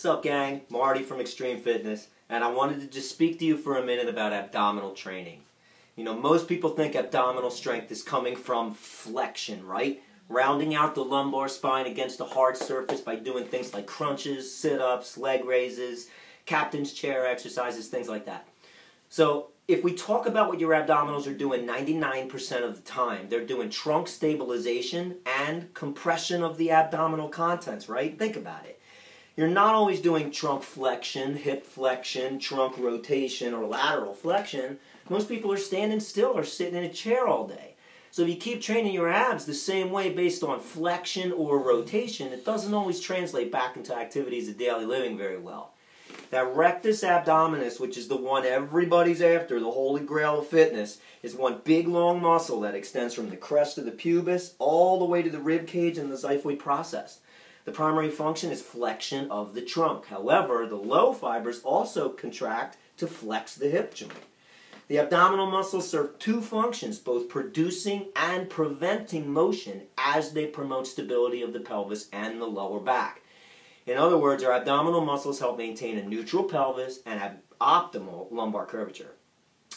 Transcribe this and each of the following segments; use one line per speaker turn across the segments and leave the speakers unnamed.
What's up, gang? Marty from Extreme Fitness, and I wanted to just speak to you for a minute about abdominal training. You know, most people think abdominal strength is coming from flexion, right? Rounding out the lumbar spine against a hard surface by doing things like crunches, sit-ups, leg raises, captain's chair exercises, things like that. So if we talk about what your abdominals are doing 99% of the time, they're doing trunk stabilization and compression of the abdominal contents, right? Think about it. You're not always doing trunk flexion, hip flexion, trunk rotation, or lateral flexion. Most people are standing still or sitting in a chair all day. So if you keep training your abs the same way based on flexion or rotation, it doesn't always translate back into activities of daily living very well. That rectus abdominis, which is the one everybody's after, the holy grail of fitness, is one big long muscle that extends from the crest of the pubis all the way to the rib cage and the xiphoid process. The primary function is flexion of the trunk. However, the low fibers also contract to flex the hip joint. The abdominal muscles serve two functions, both producing and preventing motion as they promote stability of the pelvis and the lower back. In other words, our abdominal muscles help maintain a neutral pelvis and have optimal lumbar curvature.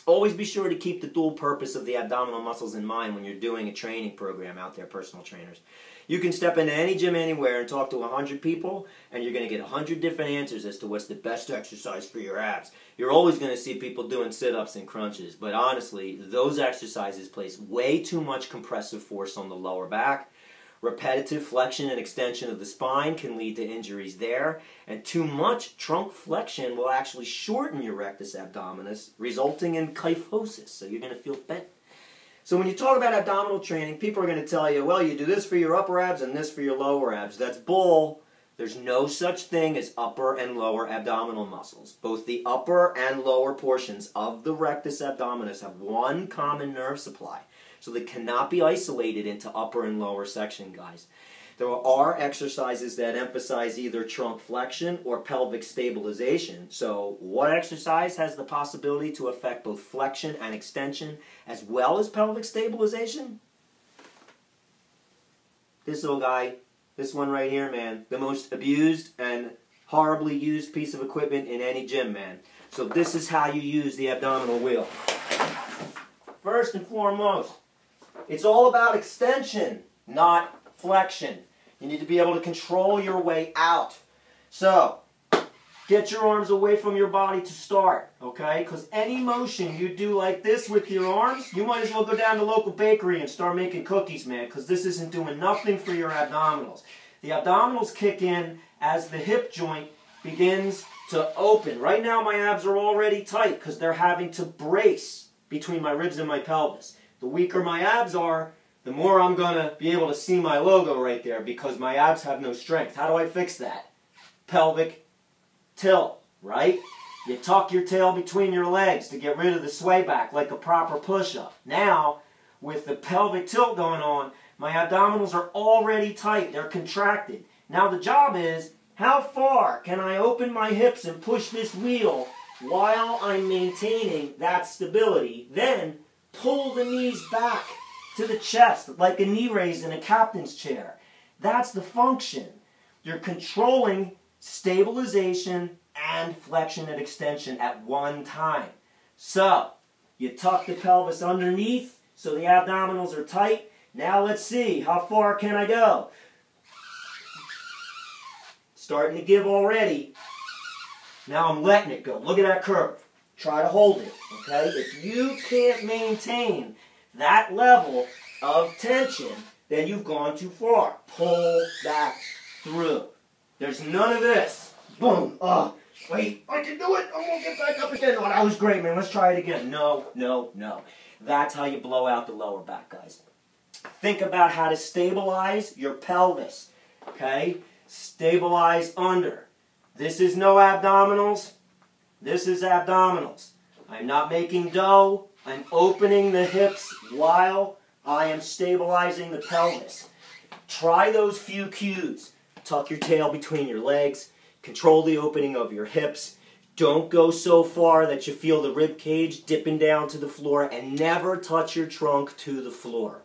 Always be sure to keep the dual purpose of the abdominal muscles in mind when you're doing a training program out there, personal trainers. You can step into any gym anywhere and talk to 100 people, and you're going to get 100 different answers as to what's the best exercise for your abs. You're always going to see people doing sit-ups and crunches, but honestly, those exercises place way too much compressive force on the lower back. Repetitive flexion and extension of the spine can lead to injuries there, and too much trunk flexion will actually shorten your rectus abdominis, resulting in kyphosis, so you're going to feel bent. So when you talk about abdominal training, people are going to tell you, well, you do this for your upper abs and this for your lower abs. That's bull. There's no such thing as upper and lower abdominal muscles. Both the upper and lower portions of the rectus abdominis have one common nerve supply. So they cannot be isolated into upper and lower section, guys. There are exercises that emphasize either trunk flexion or pelvic stabilization. So what exercise has the possibility to affect both flexion and extension as well as pelvic stabilization? This little guy, this one right here, man. The most abused and horribly used piece of equipment in any gym, man. So this is how you use the abdominal wheel. First and foremost, it's all about extension, not flexion. You need to be able to control your way out. So, get your arms away from your body to start, okay? Because any motion you do like this with your arms, you might as well go down to the local bakery and start making cookies, man, because this isn't doing nothing for your abdominals. The abdominals kick in as the hip joint begins to open. Right now my abs are already tight because they're having to brace between my ribs and my pelvis. The weaker my abs are, the more I'm going to be able to see my logo right there because my abs have no strength. How do I fix that? Pelvic tilt, right? You tuck your tail between your legs to get rid of the sway back like a proper push-up. Now, with the pelvic tilt going on, my abdominals are already tight. They're contracted. Now the job is, how far can I open my hips and push this wheel while I'm maintaining that stability? Then, pull the knees back to the chest like a knee raise in a captain's chair. That's the function. You're controlling stabilization and flexion and extension at one time. So, you tuck the pelvis underneath so the abdominals are tight. Now let's see, how far can I go? Starting to give already. Now I'm letting it go. Look at that curve. Try to hold it, okay? If you can't maintain that level of tension, then you've gone too far. Pull back through. There's none of this. Boom. Oh, wait, I can do it. I'm going to get back up again. Oh, that was great, man. Let's try it again. No, no, no. That's how you blow out the lower back, guys. Think about how to stabilize your pelvis, okay? Stabilize under. This is no abdominals. This is abdominals. I'm not making dough. I'm opening the hips while I am stabilizing the pelvis. Try those few cues. Tuck your tail between your legs. Control the opening of your hips. Don't go so far that you feel the rib cage dipping down to the floor, and never touch your trunk to the floor.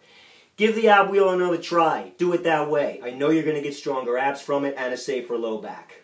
Give the ab wheel another try. Do it that way. I know you're going to get stronger abs from it and a safer low back.